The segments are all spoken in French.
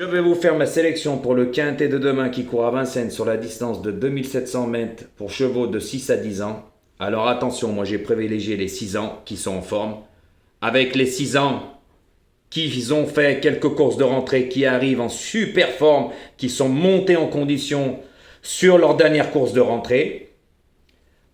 Je vais vous faire ma sélection pour le quintet de demain qui court à Vincennes sur la distance de 2700 mètres pour chevaux de 6 à 10 ans. Alors attention, moi j'ai privilégié les 6 ans qui sont en forme. Avec les 6 ans qui ont fait quelques courses de rentrée, qui arrivent en super forme, qui sont montés en condition sur leur dernière course de rentrée.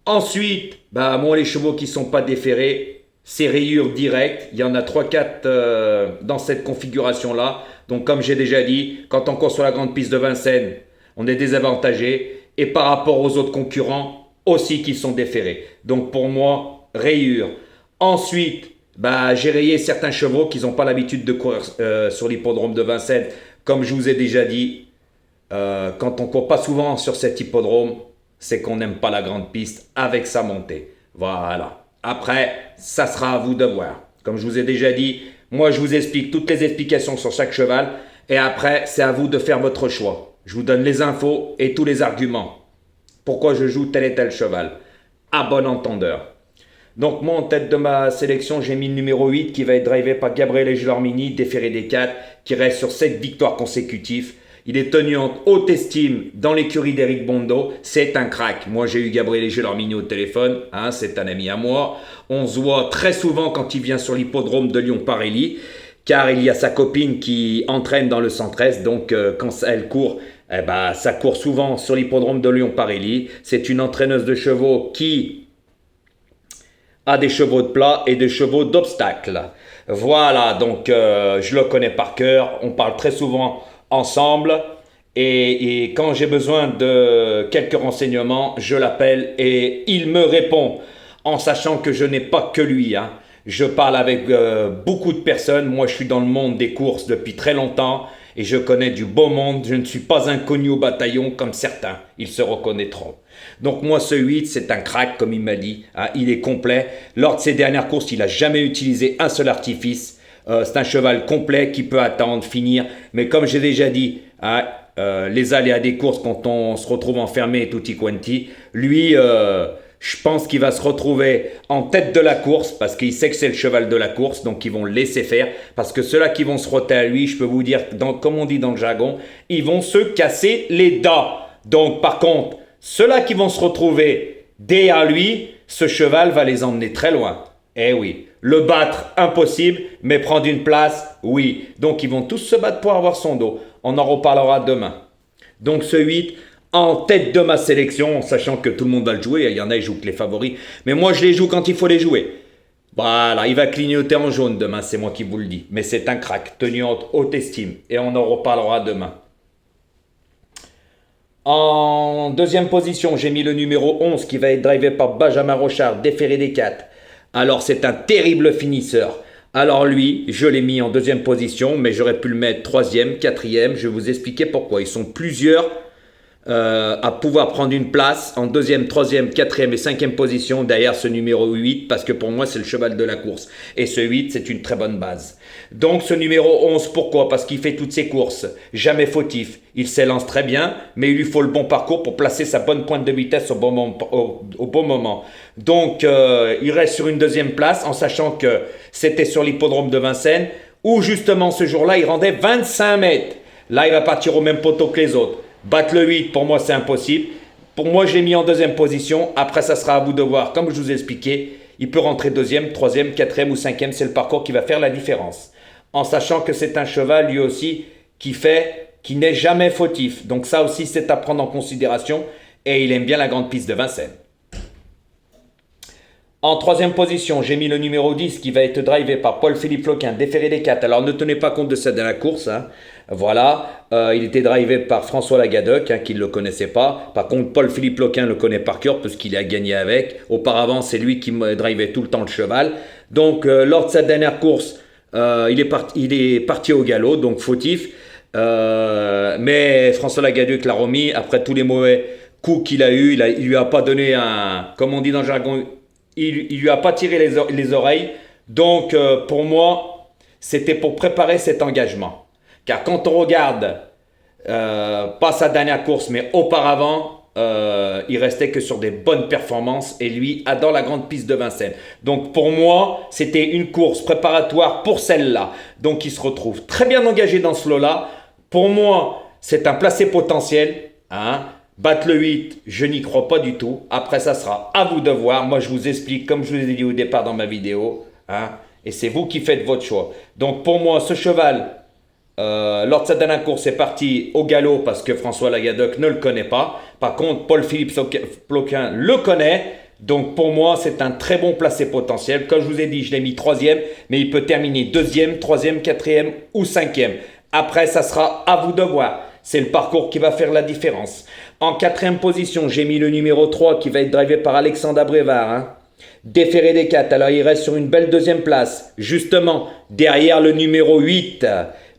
Ensuite, moi les chevaux qui ne sont pas déférés, c'est rayures directes. Il y en a trois quatre dans cette configuration-là. Donc comme j'ai déjà dit, quand on court sur la grande piste de Vincennes, on est désavantagé. Et par rapport aux autres concurrents aussi qui sont déférés. Donc pour moi, rayures. Ensuite, j'ai rayé certains chevaux qui n'ont pas l'habitude de courir sur l'hippodrome de Vincennes. Comme je vous ai déjà dit, quand on court pas souvent sur cet hippodrome, c'est qu'on n'aime pas la grande piste avec sa montée. Voilà. Après, ça sera à vous de voir. Comme je vous ai déjà dit, moi je vous explique toutes les explications sur chaque cheval et après, c'est à vous de faire votre choix. Je vous donne les infos et tous les arguments. Pourquoi je joue tel et tel cheval. À bon entendeur. Donc moi en tête de ma sélection, j'ai mis le numéro 8 qui va être drivé par Gabriele Gelormini, déféré des 4, qui reste sur 7 victoires consécutives. Il est tenu en haute estime dans l'écurie d'Eric Bondo. C'est un crack. Moi, j'ai eu Gabriele Gelormini au téléphone. C'est un ami à moi. On se voit très souvent quand il vient sur l'hippodrome de Lyon-Parelli, car il y a sa copine qui entraîne dans le centre-est. Donc, quand elle court, ça court souvent sur l'hippodrome de Lyon-Parelli. C'est une entraîneuse de chevaux qui a des chevaux de plat et des chevaux d'obstacle. Voilà, donc je le connais par cœur. On parle très souvent ensemble et quand j'ai besoin de quelques renseignements, je l'appelle et il me répond en sachant que je n'ai pas que lui. Je parle avec beaucoup de personnes. Moi, je suis dans le monde des courses depuis très longtemps et je connais du beau monde. Je ne suis pas inconnu au bataillon comme certains. Ils se reconnaîtront. Donc moi, ce 8, c'est un crack, comme il m'a dit. Il est complet. Lors de ses dernières courses, il n'a jamais utilisé un seul artifice. C'est un cheval complet qui peut attendre, finir. Mais comme j'ai déjà dit, les aléas des courses quand on se retrouve enfermé tutti quanti, lui, je pense qu'il va se retrouver en tête de la course parce qu'il sait que c'est le cheval de la course, donc ils vont le laisser faire. Parce que ceux-là qui vont se roter à lui, je peux vous dire, comme on dit dans le jargon, ils vont se casser les dents. Donc par contre, ceux-là qui vont se retrouver derrière lui, ce cheval va les emmener très loin. Eh oui, le battre, impossible, mais prendre une place, oui. Donc ils vont tous se battre pour avoir son dos. On en reparlera demain. Donc ce 8, en tête de ma sélection, sachant que tout le monde va le jouer, il y en a qui jouent que les favoris, mais moi je les joue quand il faut les jouer. Voilà, il va clignoter en jaune demain, c'est moi qui vous le dis. Mais c'est un crack, tenu en haute estime, et on en reparlera demain. En deuxième position, j'ai mis le numéro 11 qui va être drivé par Benjamin Rochard, déféré des 4. Alors c'est un terrible finisseur. Alors lui, je l'ai mis en deuxième position, mais j'aurais pu le mettre troisième, quatrième. Je vais vous expliquer pourquoi. Ils sont plusieurs à pouvoir prendre une place en deuxième, troisième, quatrième et cinquième position derrière ce numéro 8, parce que pour moi c'est le cheval de la course. Et ce 8, c'est une très bonne base. Donc ce numéro 11, pourquoi? Parce qu'il fait toutes ses courses, jamais fautif. Il s'élance très bien, mais il lui faut le bon parcours pour placer sa bonne pointe de vitesse au bon moment. Donc il reste sur une deuxième place en sachant que c'était sur l'hippodrome de Vincennes, où justement ce jour-là il rendait 25 mètres. Là il va partir au même poteau que les autres. Battre le 8, pour moi, c'est impossible. Pour moi, je l'ai mis en deuxième position. Après, ça sera à vous de voir. Comme je vous ai expliqué, il peut rentrer deuxième, troisième, quatrième ou cinquième. C'est le parcours qui va faire la différence. En sachant que c'est un cheval, lui aussi, qui n'est jamais fautif. Donc ça aussi, c'est à prendre en considération. Et il aime bien la grande piste de Vincennes. En troisième position, j'ai mis le numéro 10 qui va être drivé par Paul-Philippe Floquin, déféré des 4. Alors ne tenez pas compte de ça dans la course. Voilà, il était drivé par François Lagadec, qui ne le connaissait pas. Par contre, Paul-Philippe Floquin le connaît par cœur parce qu'il a gagné avec. Auparavant, c'est lui qui drivait tout le temps le cheval. Donc, lors de sa dernière course, il est parti au galop, donc fautif. Mais François Lagadec l'a remis après tous les mauvais coups qu'il a eu. Il lui a pas donné comme on dit dans le jargon, il lui a pas tiré les oreilles. Donc, pour moi, c'était pour préparer cet engagement. Car quand on regarde, pas sa dernière course, mais auparavant, il restait que sur des bonnes performances et lui adore la grande piste de Vincennes. Donc pour moi, c'était une course préparatoire pour celle-là. Donc il se retrouve très bien engagé dans ce lot-là. Pour moi, c'est un placé potentiel. Hein. Battre le 8, je n'y crois pas du tout. Après, ça sera à vous de voir. Moi, je vous explique, comme je vous ai dit au départ dans ma vidéo. Hein, et c'est vous qui faites votre choix. Donc, pour moi, ce cheval, lors de sa dernière course, est parti au galop parce que François Lagadoc ne le connaît pas. Par contre, Paul-Philippe Ploquin le connaît. Donc pour moi, c'est un très bon placé potentiel. Comme je vous ai dit, je l'ai mis troisième, mais il peut terminer deuxième, troisième, quatrième ou cinquième. Après, ça sera à vous de voir. C'est le parcours qui va faire la différence. En quatrième position, j'ai mis le numéro 3 qui va être drivé par Alexandre Brévard. Hein. Déféré des 4. Alors il reste sur une belle deuxième place. Justement, derrière le numéro 8.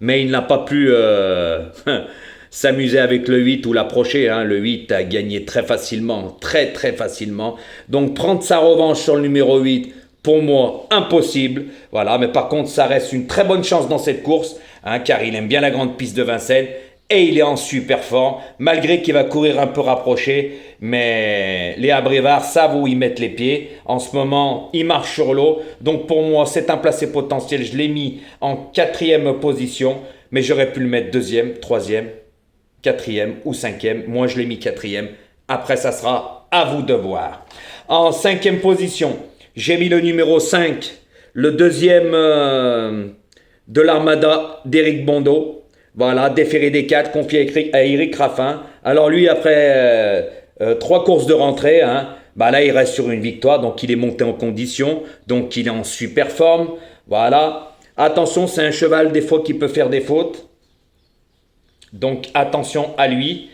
Mais il n'a pas pu s'amuser avec le 8 ou l'approcher. Hein. Le 8 a gagné très facilement, très très facilement. Donc prendre sa revanche sur le numéro 8, pour moi, impossible. Voilà, mais par contre, ça reste une très bonne chance dans cette course, hein, car il aime bien la grande piste de Vincennes. Et il est en super forme, malgré qu'il va courir un peu rapproché. Mais les Abrévards savent où ils mettent les pieds. En ce moment, ils marchent sur l'eau. Donc pour moi, c'est un placé potentiel. Je l'ai mis en quatrième position. Mais j'aurais pu le mettre deuxième, troisième, quatrième ou cinquième. Moi, je l'ai mis quatrième. Après, ça sera à vous de voir. En cinquième position, j'ai mis le numéro 5. Le deuxième de l'Armada d'Éric Bondeau. Voilà, déféré des 4, confié à Eric Raffin. Alors lui, après 3 courses de rentrée, hein, bah là, il reste sur une victoire. Donc, il est monté en condition. Donc, il est en super forme. Voilà. Attention, c'est un cheval, des fois, qui peut faire des fautes. Donc, attention à lui.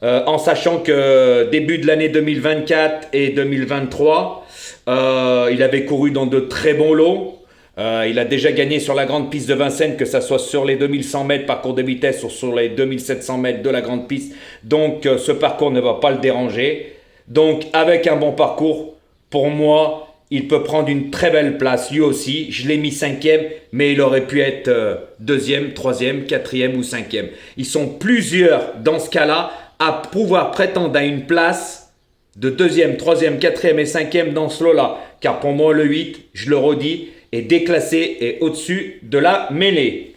En sachant que début de l'année 2024 et 2023, il avait couru dans de très bons lots. Il a déjà gagné sur la grande piste de Vincennes, que ce soit sur les 2100 mètres parcours de vitesse ou sur les 2700 mètres de la grande piste. Donc ce parcours ne va pas le déranger. Donc avec un bon parcours, pour moi, il peut prendre une très belle place. Lui aussi, je l'ai mis cinquième, mais il aurait pu être deuxième, troisième, quatrième ou cinquième. Ils sont plusieurs dans ce cas-là à pouvoir prétendre à une place de deuxième, troisième, quatrième et cinquième dans ce lot-là. Car pour moi, le 8, je le redis, est déclassé et au-dessus de la mêlée.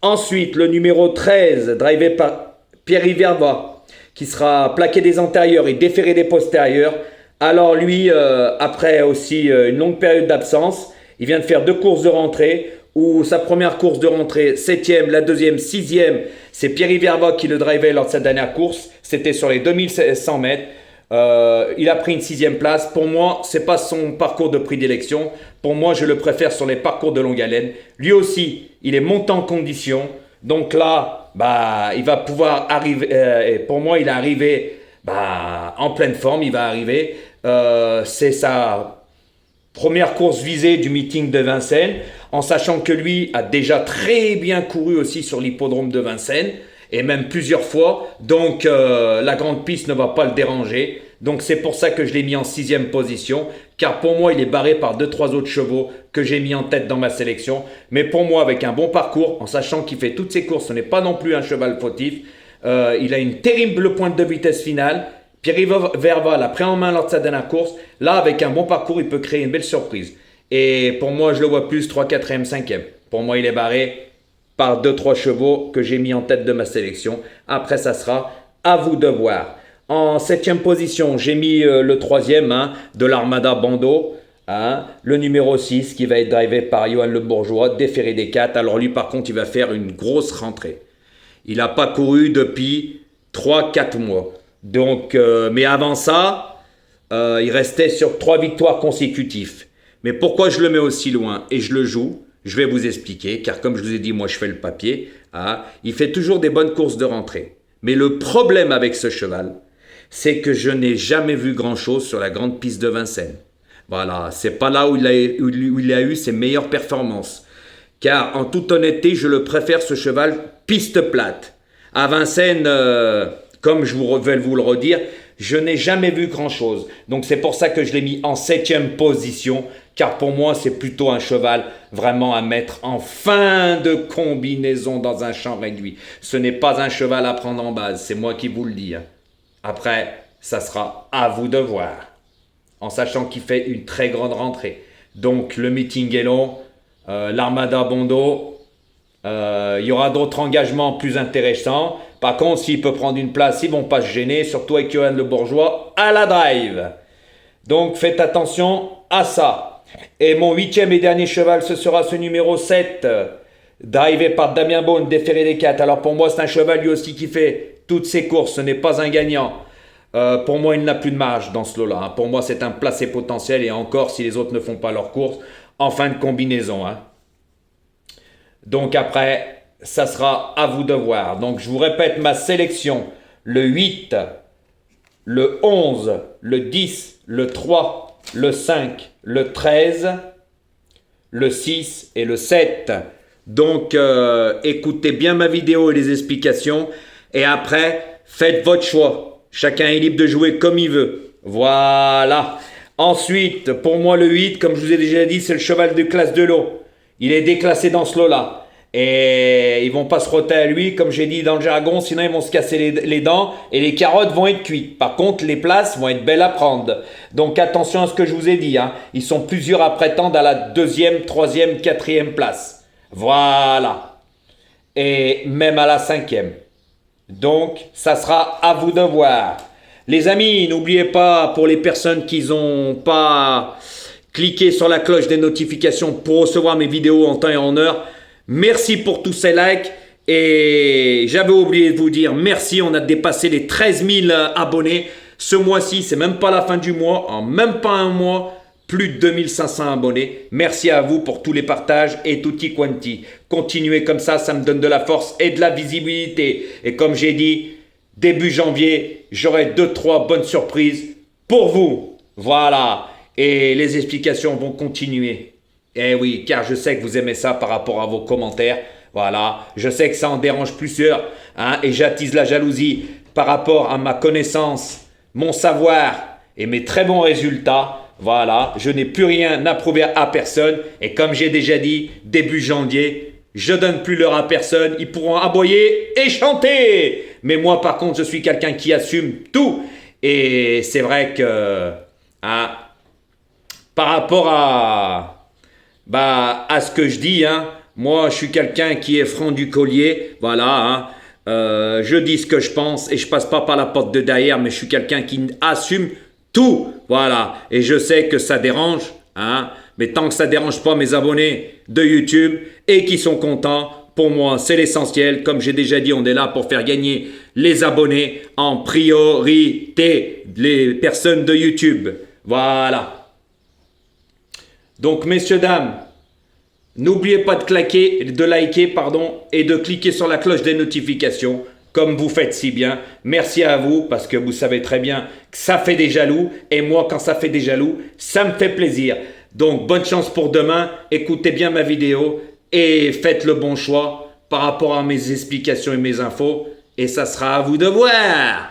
Ensuite, le numéro 13, drivé par Pierre-Yves Verva, qui sera plaqué des antérieurs et déféré des postérieurs. Alors lui, après aussi une longue période d'absence, il vient de faire 2 courses de rentrée, où sa première course de rentrée, 7e, la deuxième, 6e, c'est Pierre-Yves Verva qui le drivait lors de sa dernière course. C'était sur les 2100 mètres. Il a pris une 6e place. Pour moi, c'est pas son parcours de prédilection. Pour moi, je le préfère sur les parcours de longue haleine. Lui aussi, il est monté en condition. Donc là, bah, il va pouvoir arriver. Et pour moi, il est arrivé en pleine forme. Il va arriver. C'est sa première course visée du meeting de Vincennes, en sachant que lui a déjà très bien couru aussi sur l'hippodrome de Vincennes. Et même plusieurs fois, donc la grande piste ne va pas le déranger. Donc c'est pour ça que je l'ai mis en 6e position, car pour moi il est barré par 2-3 autres chevaux que j'ai mis en tête dans ma sélection. Mais pour moi, avec un bon parcours, en sachant qu'il fait toutes ses courses, ce n'est pas non plus un cheval fautif. Il a une terrible pointe de vitesse finale. Pierre-Yves Verva l'a pris en main lors de sa dernière course. Là, avec un bon parcours, il peut créer une belle surprise. Et pour moi, je le vois plus 3, 4e, 5e. Pour moi, il est barré par 2-3 chevaux que j'ai mis en tête de ma sélection. Après, ça sera à vous de voir. En 7e position, j'ai mis le 3e de l'Armada Bando. Le numéro 6 qui va être drivé par Johan Le Bourgeois, déféré des 4. Alors lui, par contre, il va faire une grosse rentrée. Il n'a pas couru depuis 3-4 mois. Donc, mais avant ça, il restait sur 3 victoires consécutives. Mais pourquoi je le mets aussi loin et je le joue? Je vais vous expliquer, car comme je vous ai dit, moi je fais le papier. Il fait toujours des bonnes courses de rentrée. Mais le problème avec ce cheval, c'est que je n'ai jamais vu grand-chose sur la grande piste de Vincennes. Voilà, c'est pas là où il a eu ses meilleures performances. Car en toute honnêteté, je le préfère ce cheval piste plate. À Vincennes, comme je vais vous le redire, je n'ai jamais vu grand-chose. Donc c'est pour ça que je l'ai mis en 7e position. Car pour moi, c'est plutôt un cheval vraiment à mettre en fin de combinaison dans un champ réduit. Ce n'est pas un cheval à prendre en base, c'est moi qui vous le dis. Après, ça sera à vous de voir. En sachant qu'il fait une très grande rentrée. Donc le meeting est long. L'Armada Bondo, Il y aura d'autres engagements plus intéressants. Par contre, s'il peut prendre une place, ils vont pas se gêner, surtout avec Johan Le Bourgeois à la drive. Donc faites attention à ça. Et mon 8e et dernier cheval, ce sera ce numéro 7, drivé par Damien Beaune, déféré des 4. Alors pour moi, c'est un cheval lui aussi qui fait toutes ses courses, ce n'est pas un gagnant. Pour moi, il n'a plus de marge dans ce lot-là. Hein. Pour moi, c'est un placé potentiel et encore si les autres ne font pas leur course en fin de combinaison. Hein. Donc après, ça sera à vous de voir. Donc je vous répète ma sélection. Le 8, le 11, le 10, le 3, le 5, le 13, le 6 et le 7. Donc écoutez bien ma vidéo et les explications. Et après, faites votre choix. Chacun est libre de jouer comme il veut. Voilà. Ensuite, pour moi, le 8, comme je vous ai déjà dit, c'est le cheval de classe de l'eau. Il est déclassé dans ce lot-là. Et ils vont pas se roter à lui, comme j'ai dit dans le jargon, sinon ils vont se casser les dents et les carottes vont être cuites. Par contre, les places vont être belles à prendre. Donc attention à ce que je vous ai dit. Hein. Ils sont plusieurs à prétendre à la 2e, 3e, 4e place. Voilà. Et même à la 5e. Donc, ça sera à vous de voir. Les amis, n'oubliez pas, pour les personnes qui n'ont pas cliqué sur la cloche des notifications pour recevoir mes vidéos en temps et en heure, merci pour tous ces likes. Et j'avais oublié de vous dire merci, on a dépassé les 13 000 abonnés. Ce mois-ci, c'est même pas la fin du mois, en même pas un mois, plus de 2500 abonnés. Merci à vous pour tous les partages et tutti quanti. Continuez comme ça me donne de la force et de la visibilité. Et comme j'ai dit, début janvier, j'aurai 2-3 bonnes surprises pour vous. Voilà. Et les explications vont continuer. Eh oui, car je sais que vous aimez ça par rapport à vos commentaires. Voilà. Je sais que ça en dérange plusieurs. Hein, et j'attise la jalousie par rapport à ma connaissance, mon savoir et mes très bons résultats. Voilà, je n'ai plus rien à prouver à personne. Et comme j'ai déjà dit, début janvier, je donne plus l'heure à personne. Ils pourront aboyer et chanter. Mais moi, par contre, je suis quelqu'un qui assume tout. Et c'est vrai que par rapport à ce que je dis, hein, moi, je suis quelqu'un qui est franc du collier. Voilà, hein, je dis ce que je pense et je passe pas par la porte de derrière, mais je suis quelqu'un qui assume tout, voilà, et je sais que ça dérange, hein, mais tant que ça dérange pas mes abonnés de YouTube et qui sont contents, pour moi c'est l'essentiel. Comme j'ai déjà dit, on est là pour faire gagner les abonnés en priorité, les personnes de YouTube, voilà. Donc messieurs, dames, n'oubliez pas de liker et de cliquer sur la cloche des notifications. Comme vous faites si bien, merci à vous parce que vous savez très bien que ça fait des jaloux et moi quand ça fait des jaloux, ça me fait plaisir. Donc bonne chance pour demain, écoutez bien ma vidéo et faites le bon choix par rapport à mes explications et mes infos et ça sera à vous de voir.